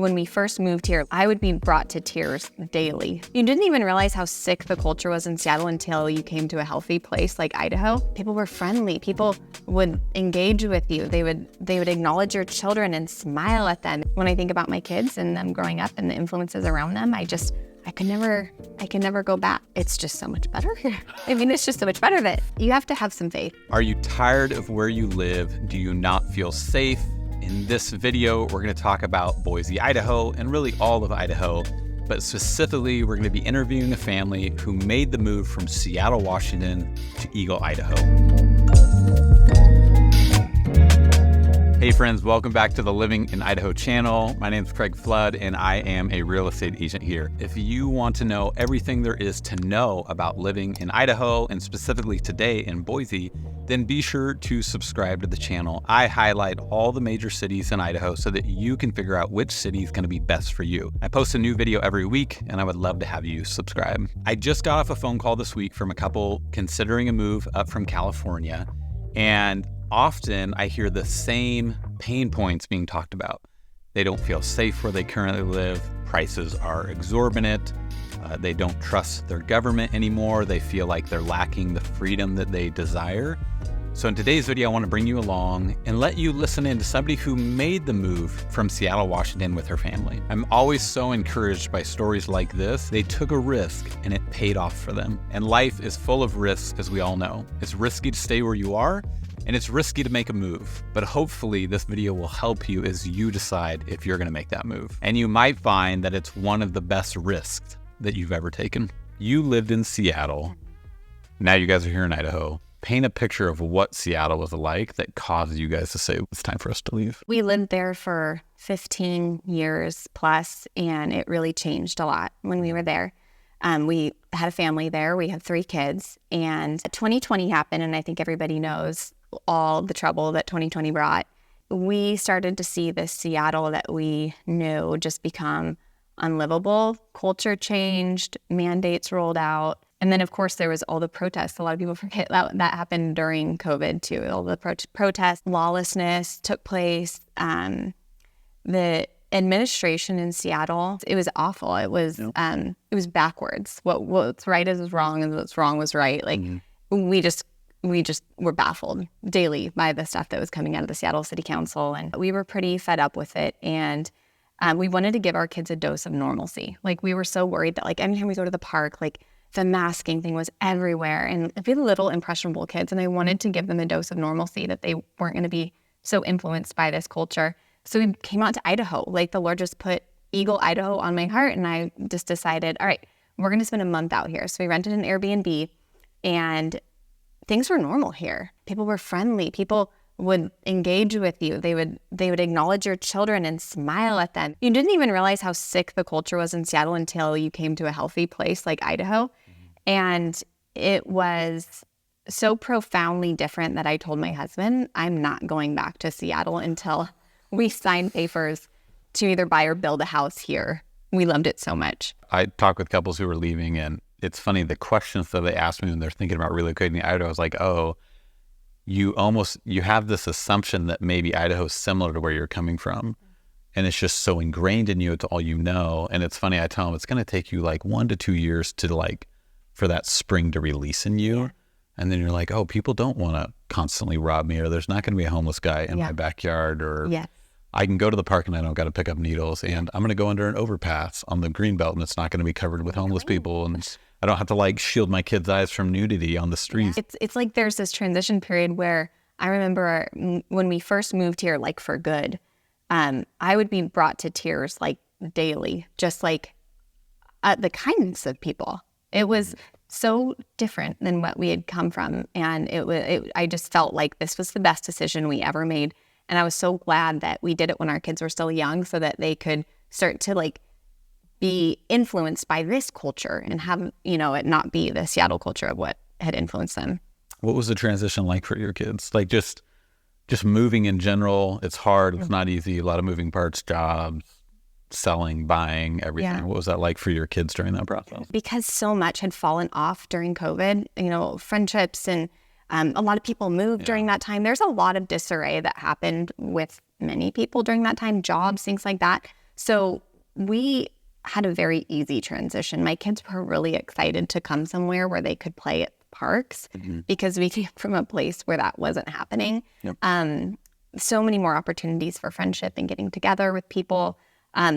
When we first moved here, I would be brought to tears daily. You didn't even realize how sick the culture was in Seattle until you came to a healthy place like Idaho. People were friendly. People would engage with you. They would acknowledge your children and smile at them. When I think about my kids and them growing up and the influences around them, I could never go back. It's just so much better here. I mean, it's just so much better that you have to have some faith. Are you tired of where you live? Do you not feel safe? In this video, we're going to talk about Boise, Idaho, and really all of Idaho. But specifically, we're going to be interviewing a family who made the move from Seattle, Washington to Eagle, Idaho. Hey friends, welcome back to the Living in Idaho channel. My name is Craig Flood and I am a real estate agent here. If you want to know everything there is to know about living in Idaho and specifically today in Boise, then be sure to subscribe to the channel. I highlight all the major cities in Idaho so that you can figure out which city is going to be best for you. I post a new video every week and I would love to have you subscribe. I just got off a phone call this week from a couple considering a move up from California, and often I hear the same pain points being talked about. They don't feel safe where they currently live. Prices are exorbitant. They don't trust their government anymore. They feel like they're lacking the freedom that they desire. So in today's video, I want to bring you along and let you listen in to somebody who made the move from Seattle, Washington with her family. I'm always so encouraged by stories like this. They took a risk and it paid off for them. And life is full of risks, as we all know. It's risky to stay where you are, and it's risky to make a move. But hopefully this video will help you as you decide if you're going to make that move. And you might find that it's one of the best risks that you've ever taken. You lived in Seattle. Now you guys are here in Idaho. Paint a picture of what Seattle was like that caused you guys to say it's time for us to leave. We lived there for 15 years plus, and it really changed a lot when we were there. We had a family there. We had 3 kids, and 2020 happened, and I think everybody knows all the trouble that 2020 brought. We started to see this Seattle that we knew just become unlivable. Culture changed, mandates rolled out. And then, of course, there was all the protests. A lot of people forget that happened during COVID, too. All the protests, lawlessness took place. The administration in Seattle, it was awful. It was backwards. What's right is wrong, and what's wrong was right. Like, we just were baffled daily by the stuff that was coming out of the Seattle City Council. And we were pretty fed up with it. And we wanted to give our kids a dose of normalcy. Like, we were so worried that, like, anytime we go to the park, like, the masking thing was everywhere. And we had little impressionable kids, and I wanted to give them a dose of normalcy, that they weren't going to be so influenced by this culture. So we came out to Idaho. Like, the Lord just put Eagle, Idaho on my heart, and I just decided, all right, we're going to spend a month out here. So we rented an Airbnb, and things were normal here. People were friendly. People would engage with you. They would acknowledge your children and smile at them. You didn't even realize how sick the culture was in Seattle until you came to a healthy place like Idaho. And it was so profoundly different that I told my husband, I'm not going back to Seattle until we sign papers to either buy or build a house here. We loved it so much. I talk with couples who are leaving, and it's funny, the questions that they ask me when they're thinking about relocating to Idaho, I was like, oh, you have this assumption that maybe Idaho is similar to where you're coming from. And it's just so ingrained in you, it's all you know. And it's funny, I tell them it's going to take you like 1 to 2 years to for that spring to release in you. Yeah. And then you're like, oh, people don't want to constantly rob me, or there's not going to be a homeless guy in my backyard, or I can go to the park and I don't got to pick up needles, and I'm going to go under an overpass on the greenbelt and it's not going to be covered with homeless people. And I don't have to shield my kids' eyes from nudity on the streets. Yeah. It's like there's this transition period where I remember when we first moved here, like for good, I would be brought to tears like daily, just like the kindness of people. It was so different than what we had come from. And I just felt like this was the best decision we ever made. And I was so glad that we did it when our kids were still young, so that they could start to be influenced by this culture and have, it not be the Seattle culture of what had influenced them. What was the transition like for your kids? Like just moving in general, it's hard, it's not easy, a lot of moving parts, jobs, selling, buying, everything. Yeah. What was that like for your kids during that process? Because so much had fallen off during COVID, friendships, and a lot of people moved during that time. There's a lot of disarray that happened with many people during that time, jobs, things like that. So we had a very easy transition. My kids were really excited to come somewhere where they could play at parks because we came from a place where that wasn't happening. Yep. So many more opportunities for friendship and getting together with people.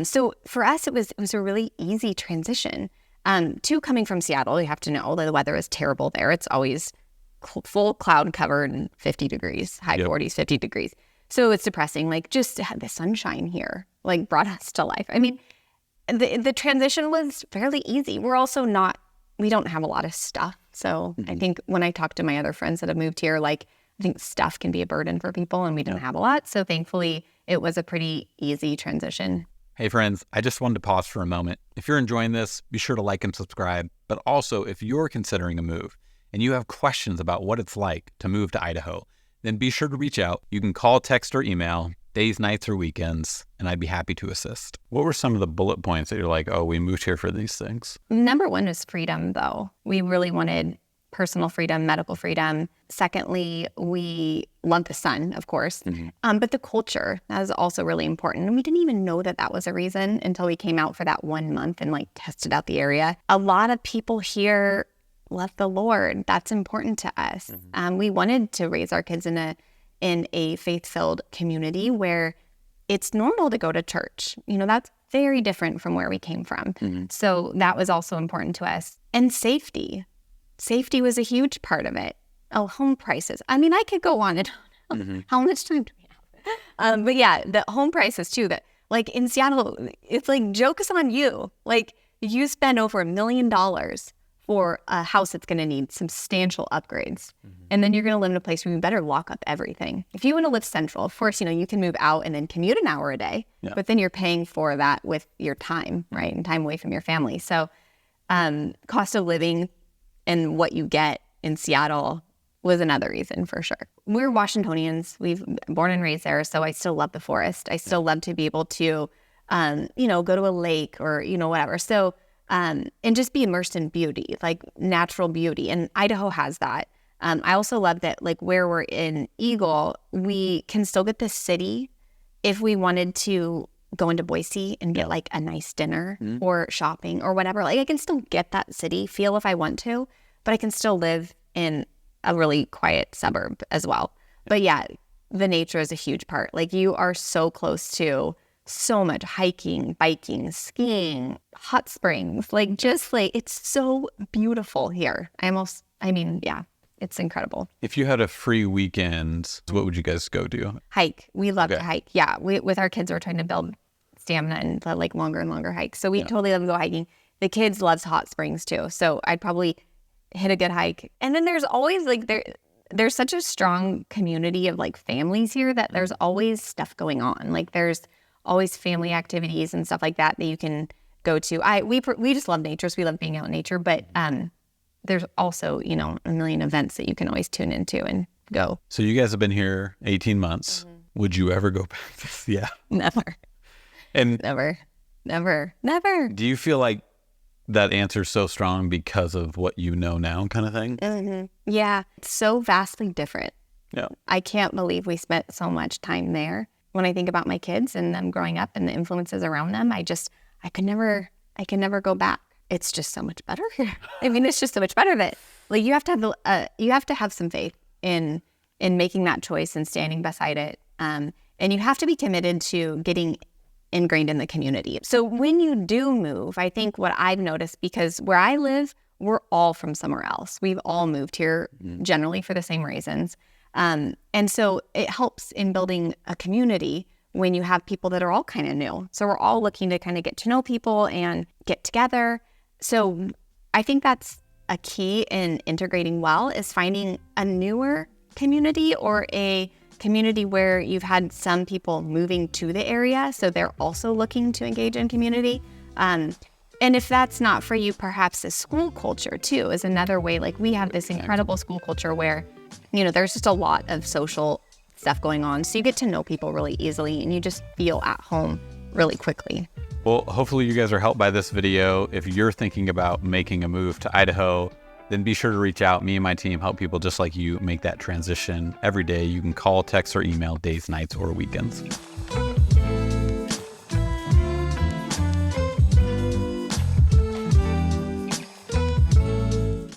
So for us, it was a really easy transition. To coming from Seattle, you have to know that the weather is terrible there. It's always full cloud covered and 50 degrees, high 40s, 50 degrees. So it's depressing. Like, just to have the sunshine here, like, brought us to life. I mean, the transition was fairly easy. We're also we don't have a lot of stuff. So I think when I talk to my other friends that have moved here, like, I think stuff can be a burden for people, and we didn't have a lot. So thankfully, it was a pretty easy transition. Hey friends, I just wanted to pause for a moment. If you're enjoying this, be sure to like and subscribe. But also, if you're considering a move and you have questions about what it's like to move to Idaho, then be sure to reach out. You can call, text, or email, days, nights, or weekends, and I'd be happy to assist. What were some of the bullet points that you're like, oh, we moved here for these things? Number one is freedom, though. We really wanted personal freedom, medical freedom. Secondly, we love the sun, of course, but the culture, that is also really important. And we didn't even know that that was a reason until we came out for that 1 month and like tested out the area. A lot of people here love the Lord. That's important to us. We wanted to raise our kids in a faith-filled community where it's normal to go to church. You know, that's very different from where we came from. So that was also important to us. And safety. Safety was a huge part of it. Oh, home prices. I mean, I could go on and on. How much time do we have? But yeah, the home prices too, that like in Seattle, it's like, joke's on you. Like, you spend over $1 million for a house that's going to need substantial upgrades. And then you're going to live in a place where you better lock up everything. If you want to live central, of course, you know, you can move out and then commute an hour a day, but then you're paying for that with your time, right? And time away from your family. So cost of living and what you get in Seattle was another reason for sure. We're Washingtonians. We've born and raised there. So I still love the forest. I still love to be able to, you know, go to a lake or, you know, whatever. So, and just be immersed in beauty, like natural beauty. And Idaho has that. I also love that, like, where we're in Eagle, we can still get the city if we wanted to go into Boise and get like a nice dinner or shopping or whatever. Like, I can still get that city feel if I want to, but I can still live in a really quiet suburb as well. But yeah, the nature is a huge part. Like, you are so close to so much hiking, biking, skiing, hot springs, like, just like, it's so beautiful here. Yeah, it's incredible. If you had a free weekend, what would you guys go do? Hike. We love to hike. Yeah, with our kids, we're trying to build stamina and the, like, longer and longer hikes. So we totally love to go hiking. The kids loves hot springs too. So I'd probably hit a good hike. And then there's always like, there's such a strong community of like families here that there's always stuff going on. Like, there's always family activities and stuff like that you can go to. We just love nature, so we love being out in nature. But there's also, you know, a million events that you can always tune into and go. So you guys have been here 18 months. Would you ever go back to? Yeah. Never. And never. Do you feel like that answer's so strong because of what you know now, kind of thing? Yeah, it's so vastly different. Yeah. I can't believe we spent so much time there. When I think about my kids and them growing up and the influences around them, I could never go back. It's just so much better here. I mean, it's just so much better that, like, you have to have some faith in making that choice and standing beside it. And you have to be committed to getting ingrained in the community. So when you do move, I think what I've noticed, because where I live, we're all from somewhere else. We've all moved here generally for the same reasons. And so it helps in building a community when you have people that are all kind of new. So we're all looking to kind of get to know people and get together. So I think that's a key in integrating well, is finding a newer community or a community where you've had some people moving to the area, so they're also looking to engage in community. And if that's not for you, perhaps the school culture too is another way. Like, we have this incredible school culture where, you know, there's just a lot of social stuff going on. So you get to know people really easily and you just feel at home really quickly. Well, hopefully you guys are helped by this video. If you're thinking about making a move to Idaho, then be sure to reach out. Me and my team help people just like you make that transition every day. You can call, text, or email, days, nights, or weekends.